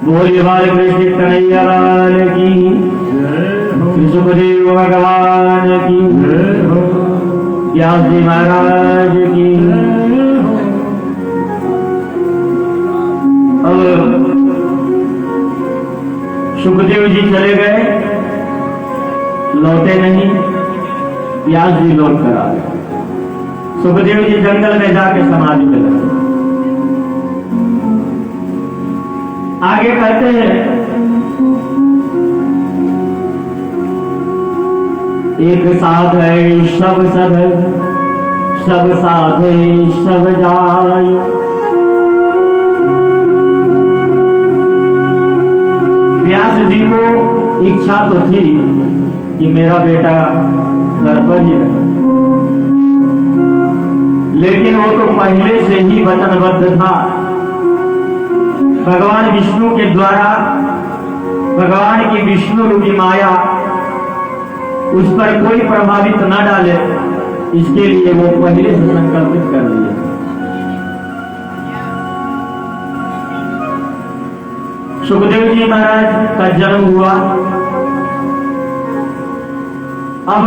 बोलिए बालकृष्ण कन्हैया लाल की, सुखदेव भगवान की, व्यास जी महाराज की। अब सुखदेव जी चले गए, लौटे नहीं, व्यास जी लौट कर आ गए। सुखदेव जी जंगल में जाके समाधि में लगे। आगे कहते हैं, एक साथ है सब सब, सब साथ है सब जाय। व्यास जी को इच्छा तो थी कि मेरा बेटा घर पर ही रहे, लेकिन वो तो पहले से ही वचनबद्ध था। भगवान विष्णु के द्वारा, भगवान की विष्णु रूपी माया उस पर कोई प्रभावित न डाले, इसके लिए वो पहले से संकल्पित कर लिए। सुखदेव जी महाराज का जन्म हुआ। अब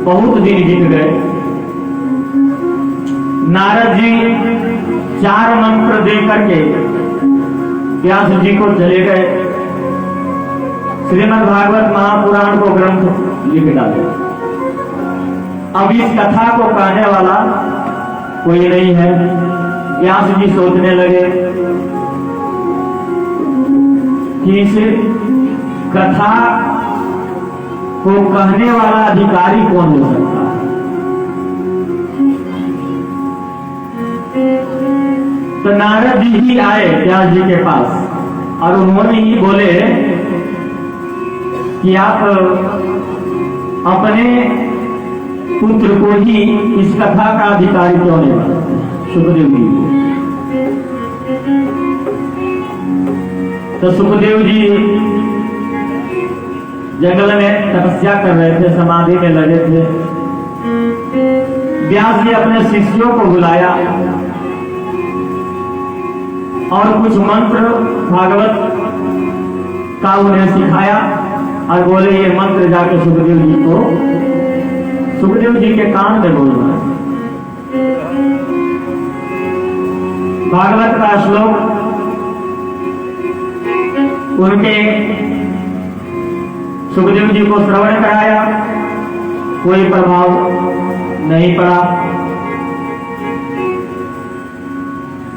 बहुत दिन बीत गए। नारद जी 4 मंत्र दे करके व्यास जी को चले गए, श्रीमद् भागवत महापुराण को ग्रंथ लिख डाले। अब इस कथा को कहने वाला कोई नहीं है। व्यास जी सोचने लगे कि इस कथा को कहने वाला अधिकारी कौन हो सकता है। तो नारद जी ही आए व्यास जी के पास और उन्होंने ही बोले कि आप अपने पुत्र को ही इस कथा का अधिकारी क्यों नहीं बनाते। सुखदेव जी तो सुखदेव जी जंगल में तपस्या कर रहे थे, समाधि में लगे थे। व्यास जी अपने शिष्यों को बुलाया और कुछ मंत्र भागवत का उन्हें सिखाया और बोले ये मंत्र जाके सुखदेव जी को, सुखदेव जी के कान में बोलना है। भागवत का श्लोक उनके सुखदेव जी को श्रवण कराया, कोई प्रभाव नहीं पड़ा।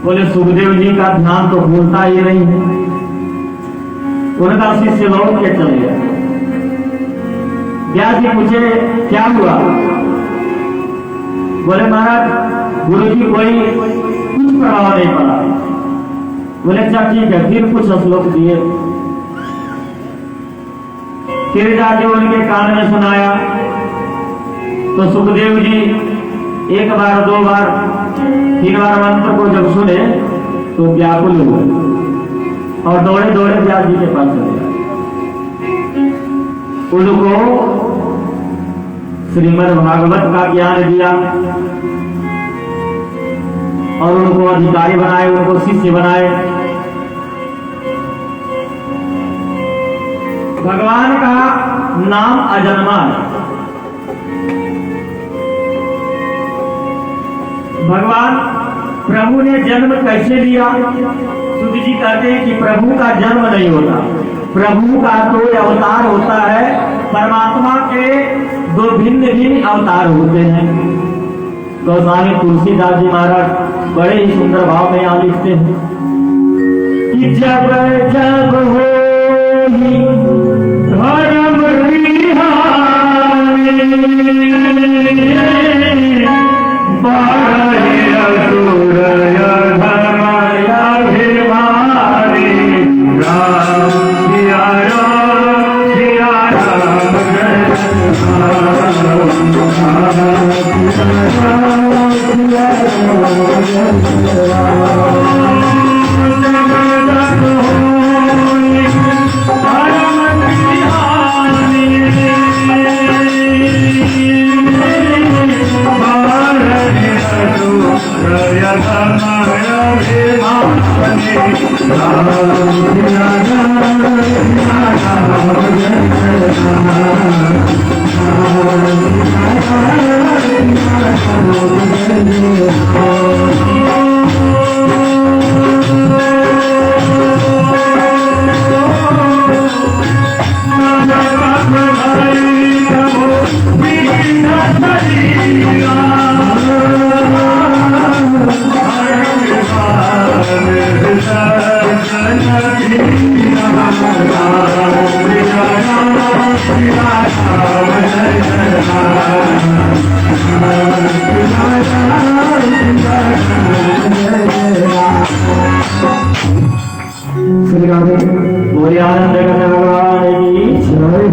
बोले सुखदेव जी का ध्यान तो भूलता ही नहीं है। उनका शिष्य लौट के चले गए। व्यास जी पूछे क्या हुआ। बोले महाराज गुरु जी कोई कुछ प्रभाव नहीं पड़ा। बोले अच्छा ठीक है, फिर कुछ श्लोक दिए, फिर जाके उनके कान में सुनाया। तो सुखदेव जी 1 बार 2 बार 3 बार मंत्र को जब सुने तो व्याकुल हुए और दौड़े दौड़े व्यास जी के पास चले गए। उनको श्रीमद् भागवत का ज्ञान दिया और उनको अधिकारी बनाए, उनको शिष्य बनाए। भगवान का नाम अजन्मा है। भगवान प्रभु ने जन्म कैसे लिया। सुध जी कहते हैं कि प्रभु का जन्म नहीं होता, प्रभु का तो अवतार होता है। परमात्मा के 2 भिन्न भिन्न अवतार होते हैं। तो स्वामी तुलसीदास जी महाराज बड़े ही सुंदर भाव में यहाँ लिखते हैं कि जब जब हो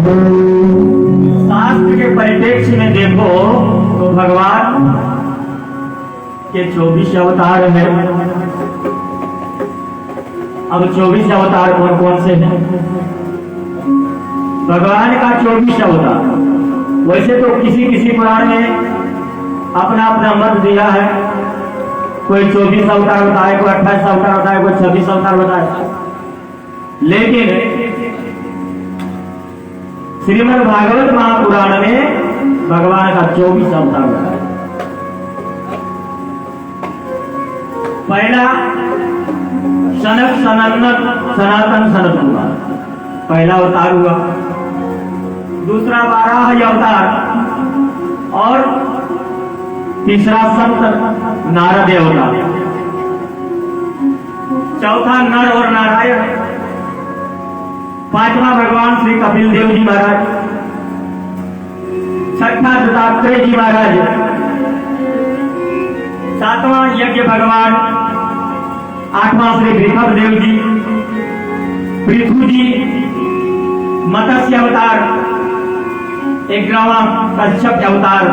धर्म शास्त्र के परिप्रेक्ष्य में देखो तो भगवान के 24 अवतार हैं। अब 24 अवतार कौन कौन से हैं। भगवान का 24 अवतार, वैसे तो किसी किसी पुराण में अपना अपना मत दिया है। कोई 24 अवतार बताए, कोई 28 अवतार बताए, कोई 26 अवतार बताए। लेकिन श्रीमद् भागवत महापुराण में भगवान का 24 अवतार बताया। पहला सनक सनातन सनत हुआ, पहला अवतार हुआ। दूसरा 12 अवतार और तीसरा संत नारद अवतार। चौथा नर और नारायण। पांचवा भगवान श्री कपिल देव जी महाराज। छठा दत्तात्रेय जी महाराज। सातवां यज्ञ भगवान। आठवां श्री ऋषभ देव जी। पृथु जी मत्स्य अवतार। 11वां कश्यप अवतार।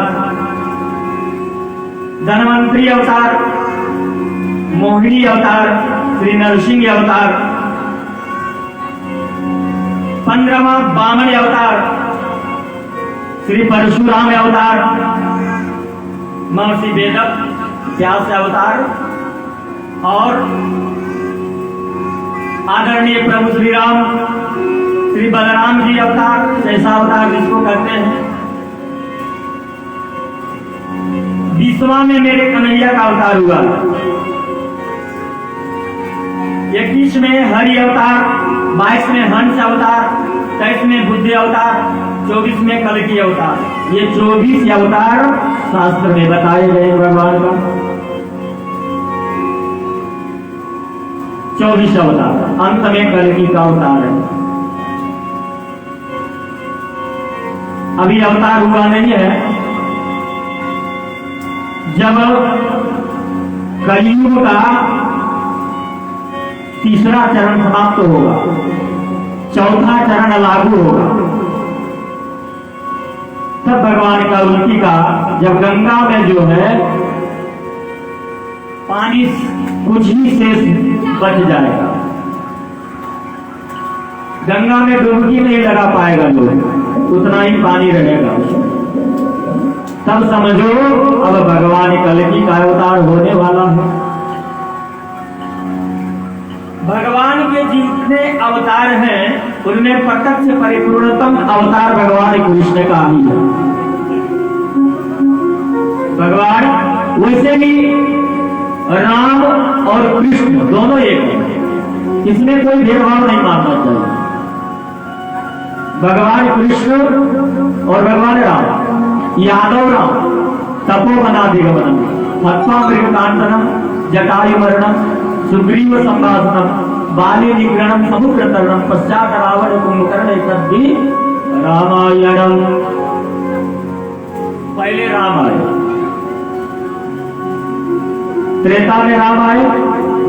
धनवंतरी अवतार। मोहिनी अवतार श्री नरसिंह अवतार। 15वां वामन अवतार श्री परशुराम अवतार। महर्षि वेद व्यास अवतार और आदरणीय प्रभु श्री राम श्री बलराम जी अवतार, शेषा अवतार जिसको कहते हैं। 20वां में मेरे कन्हैया का अवतार हुआ। 21 में हरि अवतार, 22 में हंस अवतार, 23 में बुद्ध अवतार, 24 में कल्कि अवतार। ये 24 अवतार शास्त्र में बताए गए भगवान का। 24 अवतार, अंत में कल्कि का अवतार है। अभी अवतार हुआ नहीं है। जब कलयुग का तीसरा चरण समाप्त होगा, चौथा चरण लागू होगा, तब भगवान का उल्टी का, जब गंगा में जो है पानी कुछ ही शेष बच जाएगा, गंगा में डुबकी नहीं लगा पाएगा लोग, उतना ही पानी रहेगा, तब समझो अब भगवान कल्कि का अवतार होने वाला है। भगवान के जितने अवतार हैं उनमें प्रत्यक्ष परिपूर्णतम अवतार भगवान कृष्ण का ही है। भगवान वैसे भी राम और कृष्ण दोनों एक हैं, इसमें कोई भेदभाव नहीं मानना चाहिए। भगवान कृष्ण और भगवान राम, यादव राम, तपोवनाधिगमनम, हत्वामृगकांडनम, जटायुमरणम, सुग्रीव संभाषणम, बाली निग्रहणम, समुद्र तरणम, पश्चात रावण कुंभकर्ण तद्धि रामायणम। पहले राम आए, त्रेता में राम आए,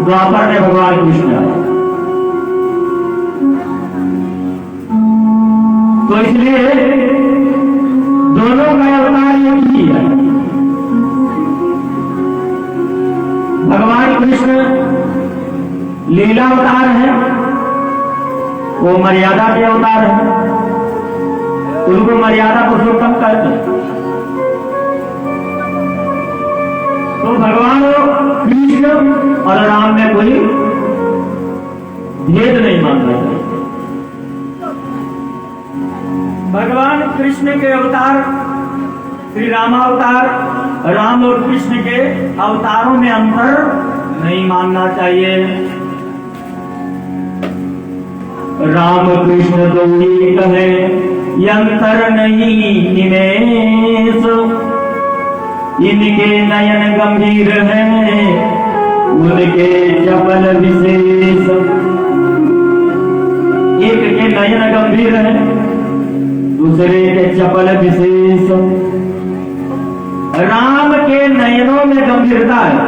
द्वापर में भगवान कृष्ण आए। तो इसलिए दोनों का अवतार एक ही है। भगवान कृष्ण लीला अवतार है, वो मर्यादा के अवतार है, उनको मर्यादा पुरुषोत्तम कहते हैं। तो भगवान कृष्ण और राम में कोई भेद नहीं मानना चाहिए। भगवान कृष्ण के अवतार श्री रामावतार, राम और कृष्ण के अवतारों में अंतर नहीं मानना चाहिए। राम कृष्ण तो एक है, अंतर नहीं निमेष, इनके नयन गंभीर हैं, उनके चपल विशेष। एक के नयन गंभीर है, दूसरे के चपल विशेष। राम के नयनों में गंभीरता है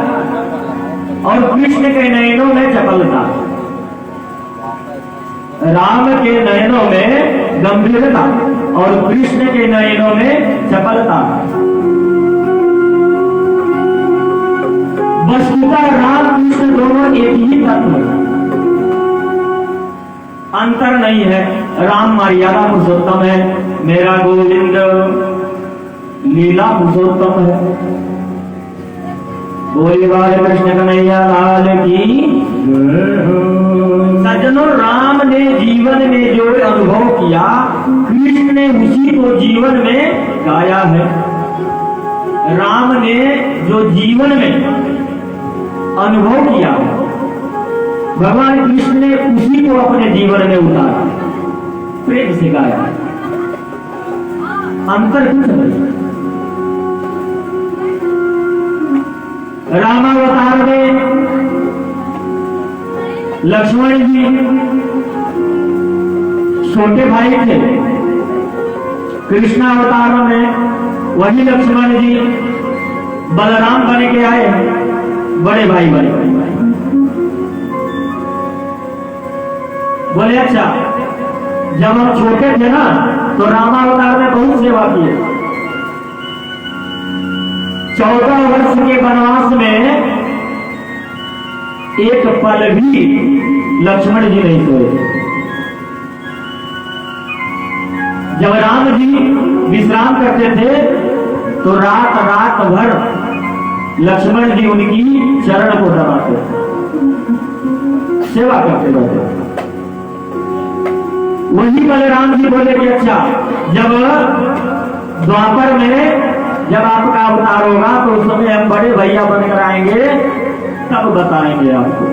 और कृष्ण के नयनों में चपलता है। राम के नयनों में गंभीरता और कृष्ण के नयनों में चपलता। वस्तुतः राम कृष्ण दोनों एक ही तत्व है, अंतर नहीं है। राम मर्यादा पुरुषोत्तम है, मेरा गोविंद लीला पुरुषोत्तम है। बोले बाल कृष्ण कन्हैया लाल की। सज्जनों, राम ने जीवन में जो अनुभव किया, कृष्ण ने उसी को जीवन में गाया है। राम ने जो जीवन में अनुभव किया है, भगवान कृष्ण ने उसी को अपने जीवन में उतारा, प्रेम से गाया। अंतर कुछ नहीं। रामावतार में लक्ष्मण जी छोटे भाई थे, कृष्णावतार में वही लक्ष्मण जी बलराम बन के आए, बड़े भाई बने। बोले अच्छा, जब हम छोटे थे ना तो रामावतार में बहुत सेवा किए। 14 वर्ष के वनवास में एक पल भी लक्ष्मण जी नहीं सोए। जब राम जी विश्राम करते थे तो रात रात भर लक्ष्मण जी उनकी चरण को दबाते, सेवा करते रहते। वही बलराम जी बोले कि अच्छा, जब द्वापर में जब आपका अवतार होगा तो उस समय हम बड़े भैया बनकर आएंगे, तब बताएंगे आपको।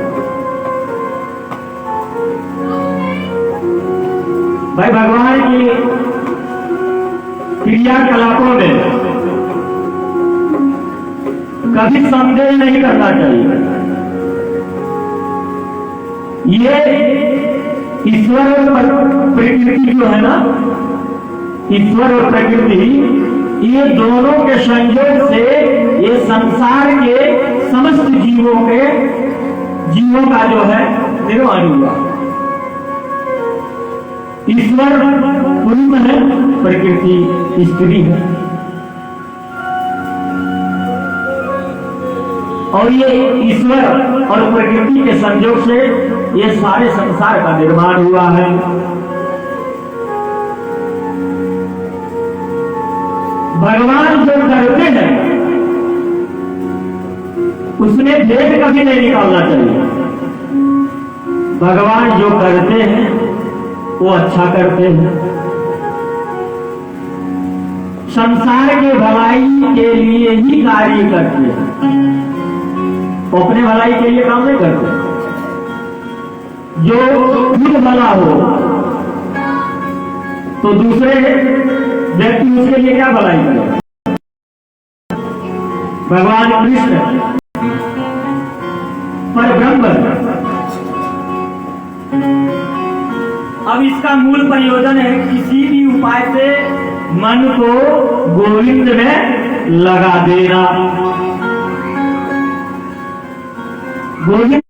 भाई भगवान की क्रियाकलापों में कभी संदेह नहीं करना चाहिए। ये ईश्वर और प्रकृति जो है ना, ईश्वर और प्रकृति, ये दोनों के संयोग से ये संसार के समस्त जीवों का जो है निर्माण हुआ। ईश्वर पुरुष है, प्रकृति स्त्री है, और ये ईश्वर और प्रकृति के संयोग से ये सारे संसार का निर्माण हुआ है। भगवान जो करते हैं उसमें भेद कभी नहीं निकालना चाहिए। भगवान जो करते हैं वो अच्छा करते हैं, संसार के भलाई के लिए ही कार्य करते हैं, अपने भलाई के लिए काम नहीं करते। जो खुद भला हो तो दूसरे व्यक्ति उसके लिए क्या भलाई करे। भगवान कृष्ण परब्रह्म। अब इसका मूल प्रयोजन है किसी भी उपाय से मन को गोविंद में लगा देना। गोविंद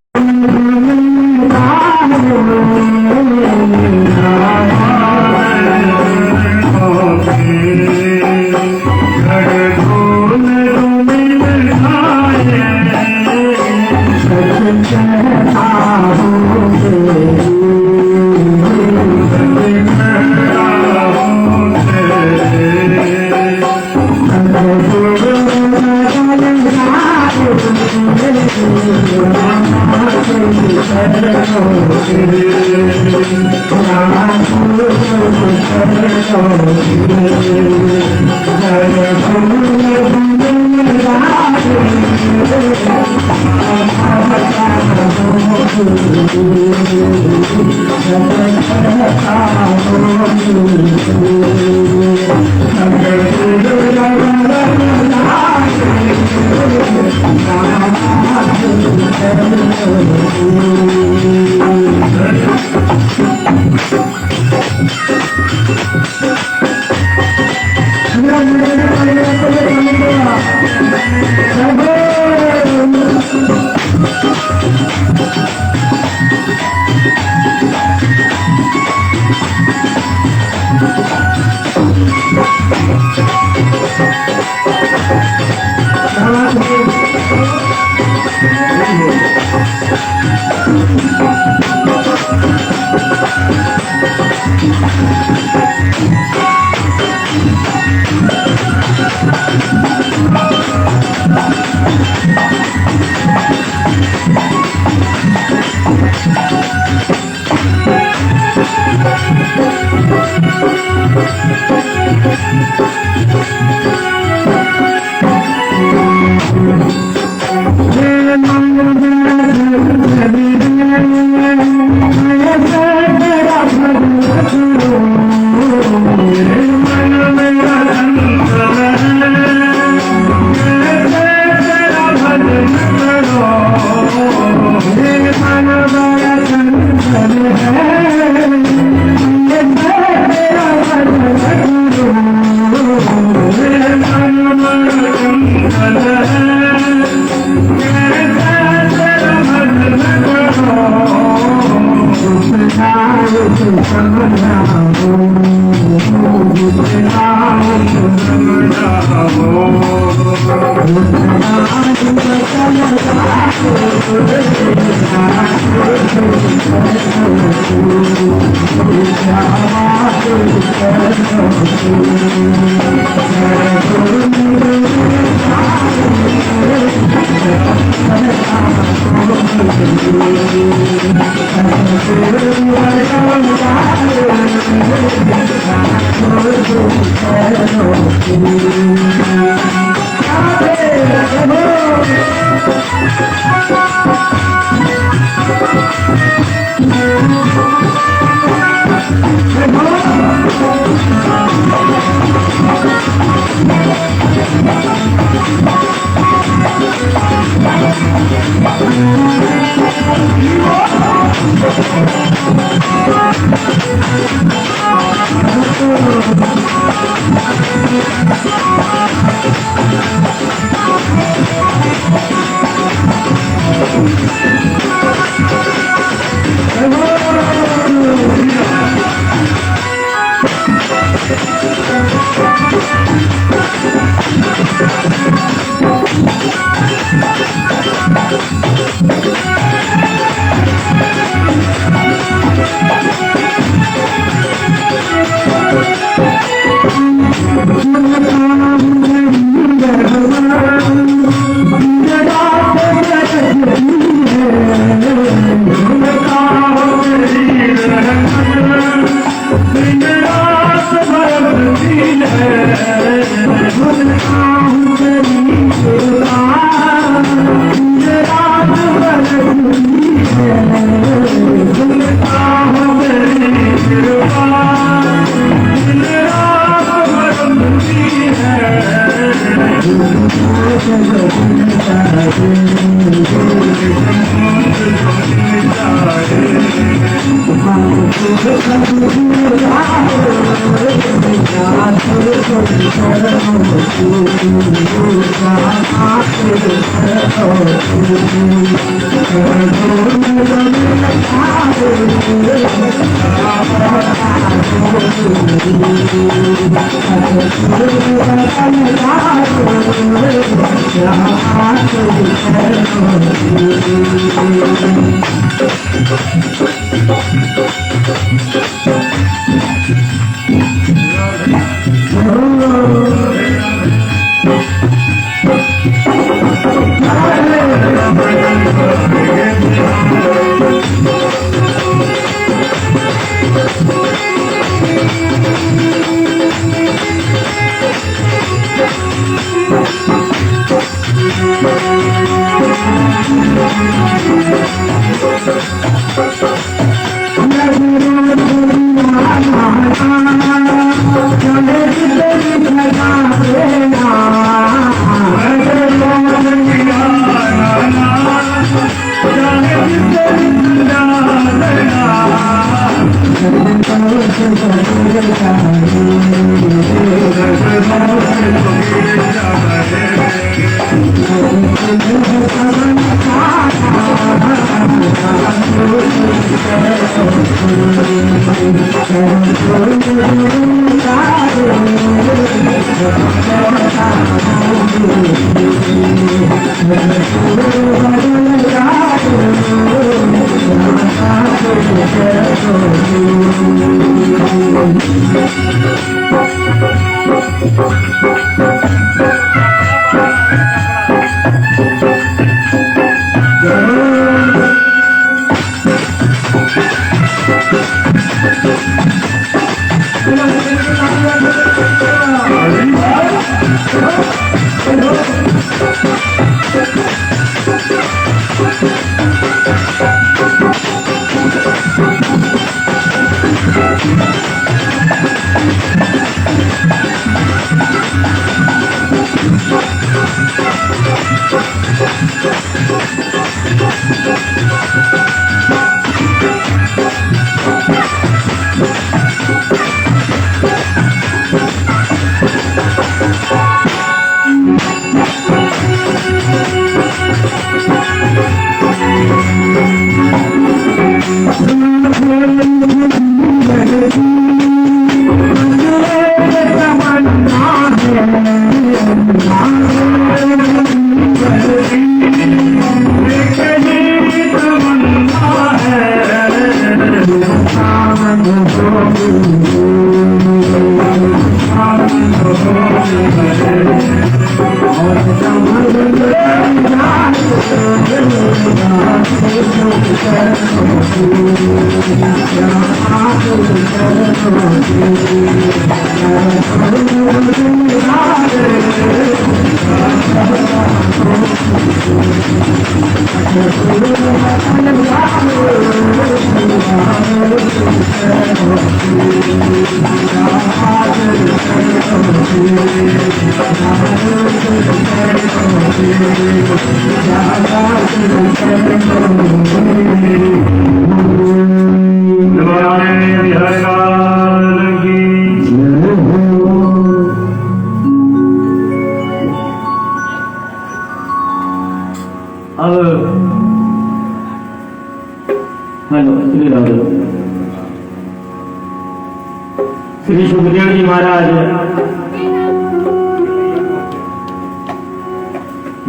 श्री सुखदेव जी महाराज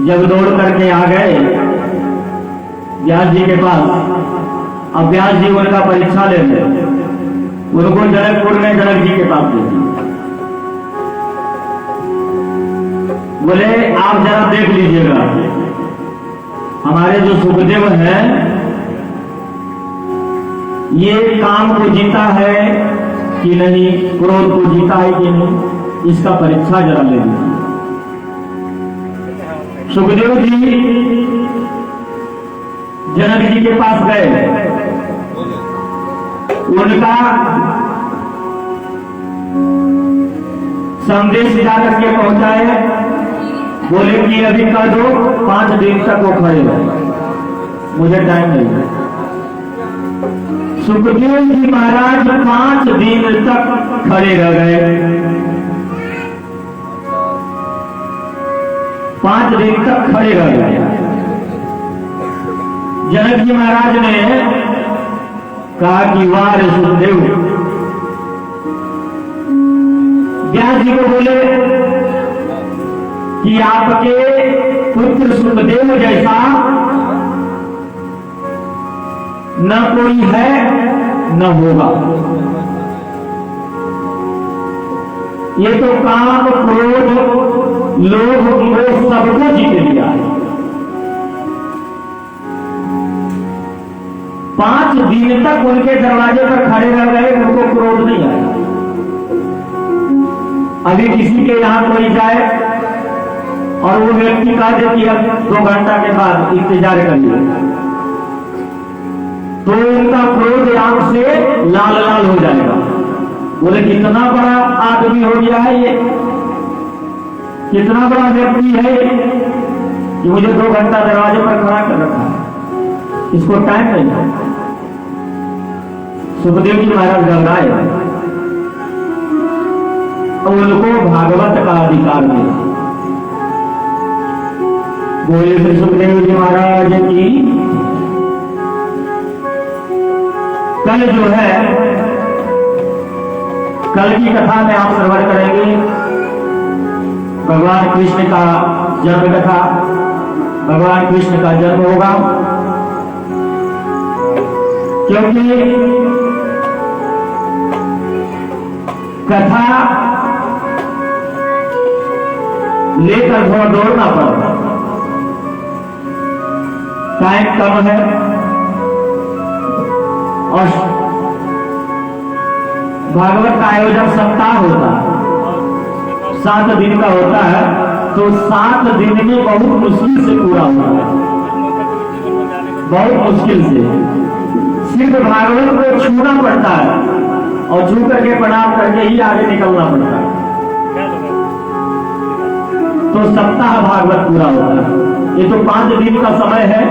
जब दौड़ करके आ गए व्यास जी के पास, अब व्यास जी उनका परीक्षा लेते, उनको जनकपुर में जनक जी के पास ले बोले आप जरा देख लीजिएगा हमारे जो सुखदेव हैं ये काम को जीता है कि नहीं, क्रोध को जीता है कि नहीं, इसका परीक्षा जरा ले लीजिए। सुखदेव जी जनक जी के पास गए, उनका संदेश जाकर के पहुंचाए, बोले कि अभी कर दो, 5 दिन तक वो खड़े रहे, मुझे टाइम नहीं है। सुखदेव जी महाराज 5 दिन तक खड़े रह गए, 5 दिन तक खड़े रह गए। जनक जी महाराज ने कहा कि वाह रे सुखदेव, व्यास जी को बोले कि आपके पुत्र सुखदेव जैसा न कोई है न होगा। ये तो काम क्रोध लोभ मोह सबको जीत लिया है। 5 दिन तक उनके दरवाजे पर खड़े रह गए, उनको क्रोध नहीं आया। अभी किसी के यहां कोई जाए और वो व्यक्ति कहा दे कि अब 2 घंटा के बाद इंतजार करिए, तो उनका क्रोध आंख से लाल लाल हो जाएगा। बोले कितना बड़ा आदमी हो गया है ये, कितना बड़ा व्यक्ति है कि मुझे 2 घंटा दरवाजे पर खड़ा कर रखा है, इसको टाइम नहीं है। सुखदेव जी महाराज घबराए और उनको भागवत का अधिकार मिला। बोले श्री सुखदेव जी महाराज की कल जो है, कल की कथा में आप श्रवण करेंगे भगवान कृष्ण का जन्म कथा। भगवान कृष्ण का जन्म होगा, क्योंकि कथा लेकर थोड़ा दौड़ना पड़ता, टाइम कम है और भागवत का आयोजन सप्ताह होता है, 7 दिन का होता है, तो 7 दिन में बहुत मुश्किल से पूरा होता है, बहुत मुश्किल से। सिर्फ भागवत को छूना पड़ता है और छू करके प्रणाम करके ही आगे निकलना पड़ता है, तो सप्ताह भागवत पूरा होता है। ये तो 5 दिन का समय है,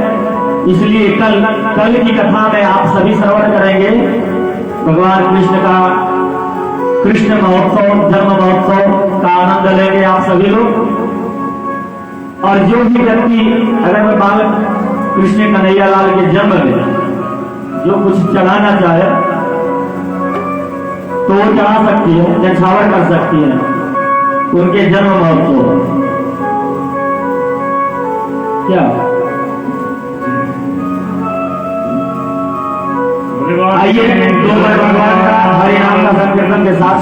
इसलिए कल की कथा में आप सभी श्रवण करेंगे भगवान कृष्ण का कृष्ण महोत्सव, जन्म महोत्सव का आनंद लेंगे आप सभी लोग। और जो भी व्यक्ति अगर मैं बालक कृष्ण कन्हैया लाल के जन्म में जो कुछ चढ़ाना चाहे तो वो चढ़ा सकती है, न्यौछावर कर सकती है उनके जन्म महोत्सव। क्या आइए 2 बार भगवान का हरि नाम का संकीर्तन के साथ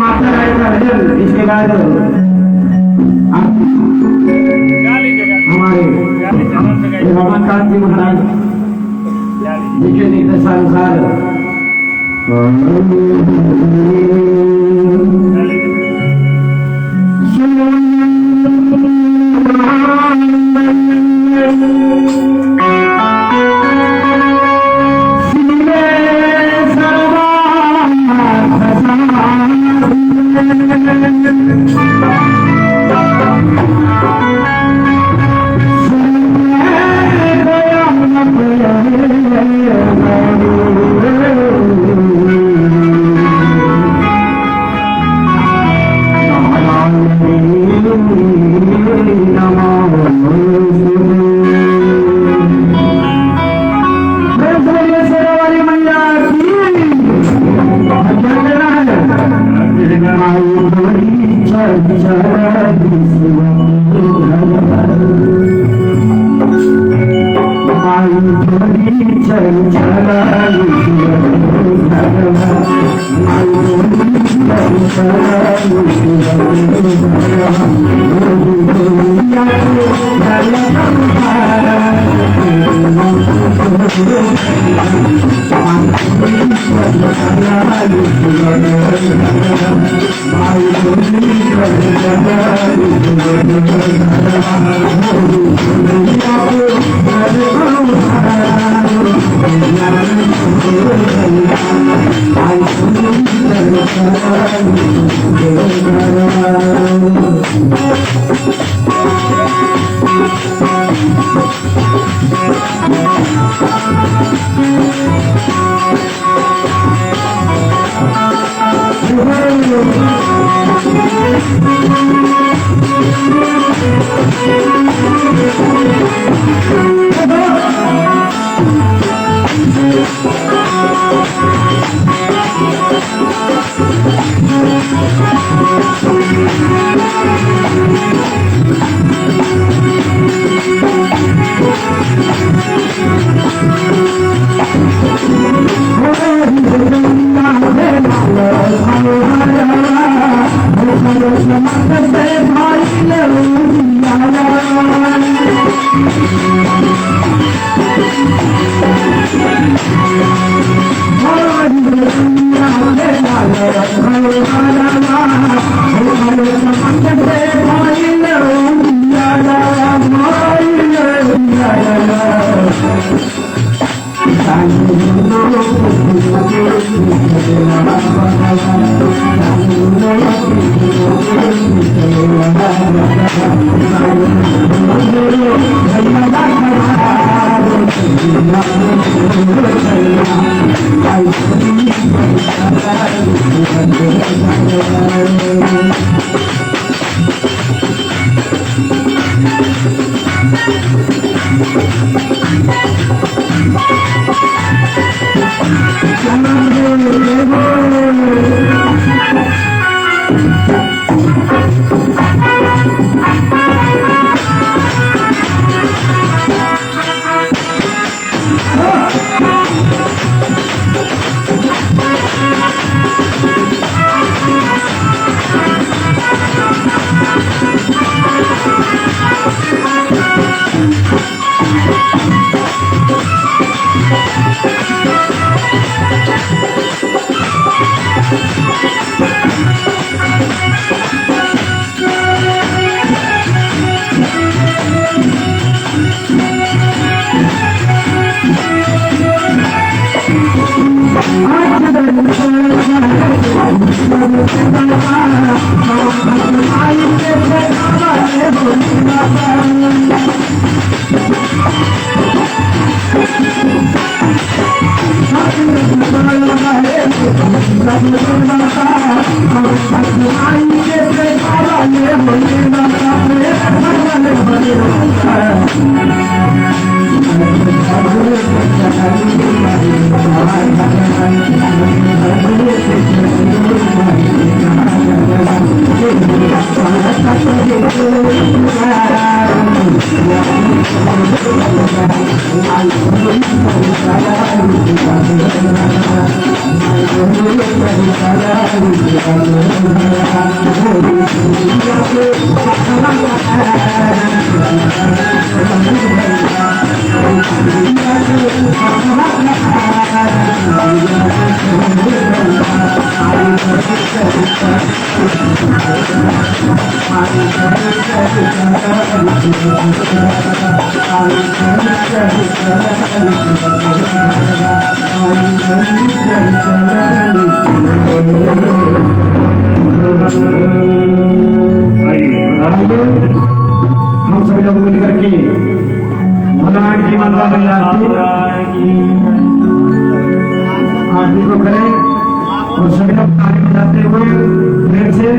इसके बाद हमारे रमाकांत जी महाराज जी के निर्देशानुसार हम सभी लोग मिलकर के भगवान की माता आरती को करें और सभी लोग ताली बजाते हुए प्रेम से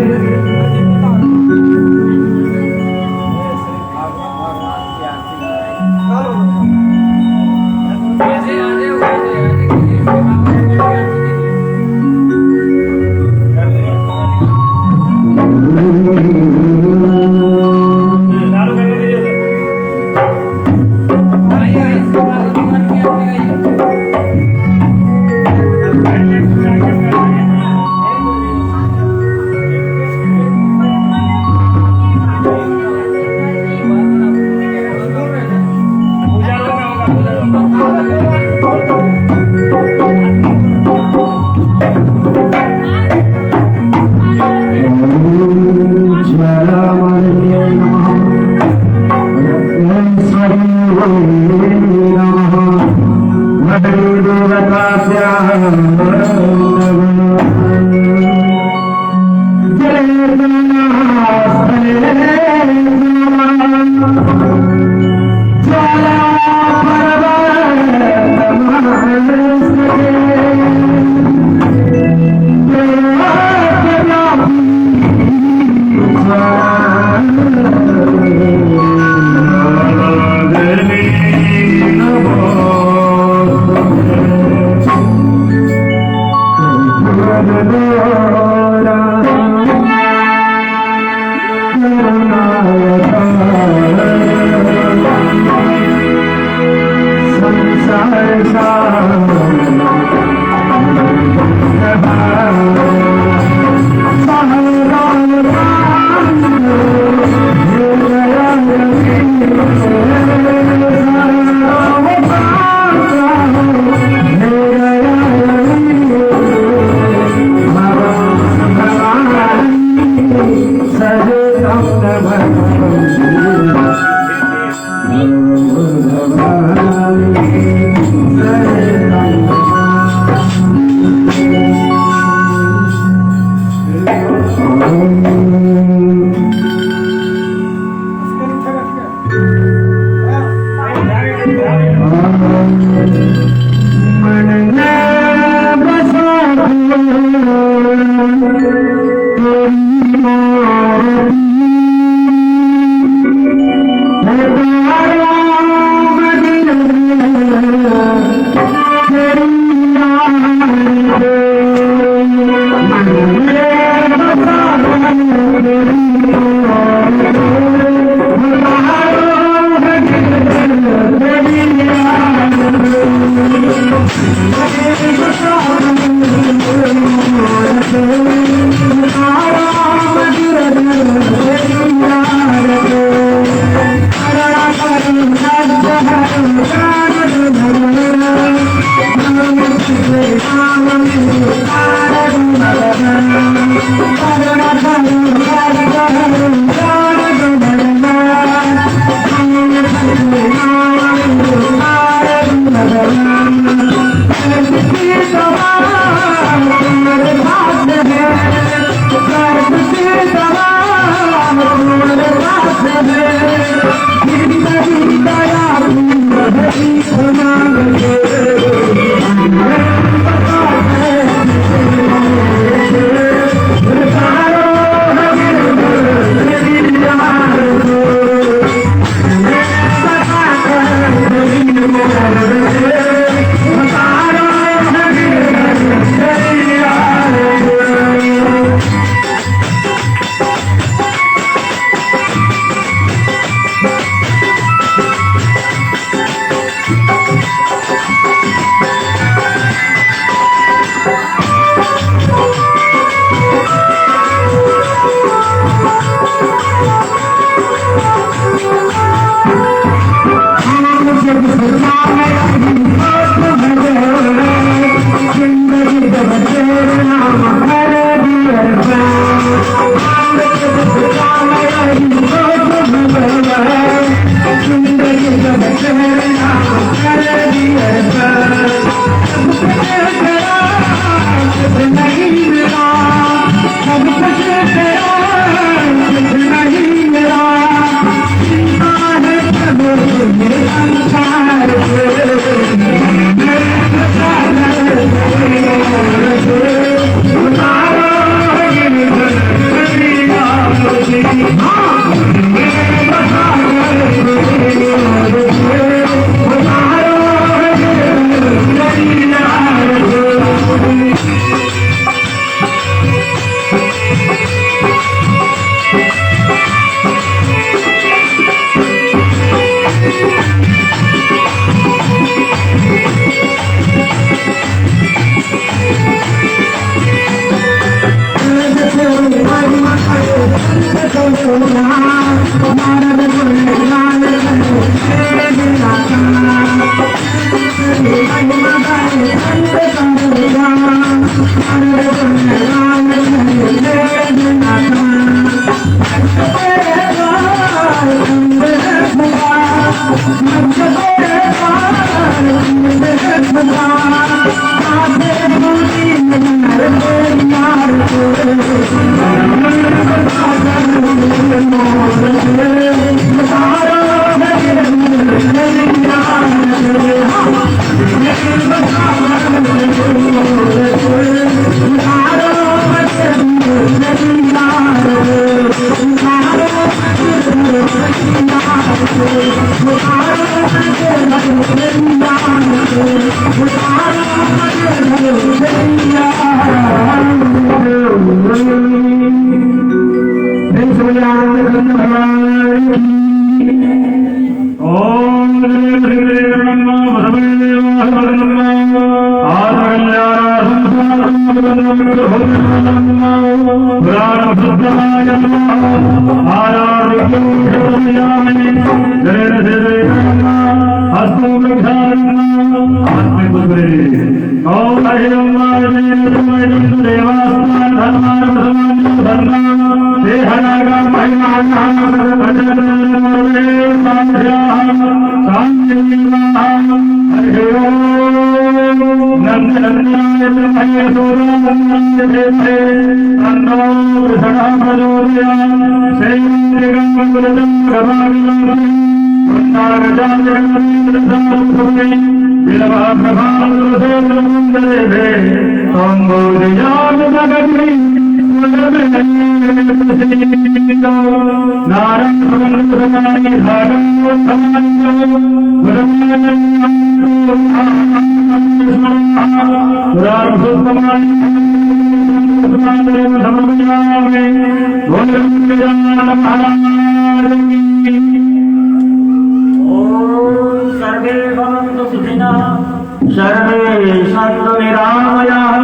सर्वे सन्तु निरामयाः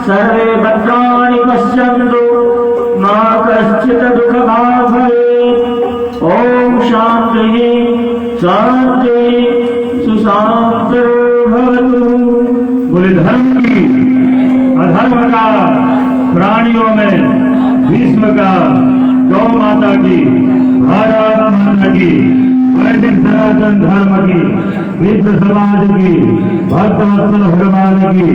सर्वे भद्राणि पश्यन्तु मा कश्चित् दुःखभाग् भवेत्। ॐ शान्तिः शान्तिः सुशान्तिर्भवतु। बोले धर्म की का, प्राणियों में भीष्म का, गौ माता की, भारत माता की, वैदिक सनातन धर्म की, विश्व समाज की, भक्त वत्सल भगवान की।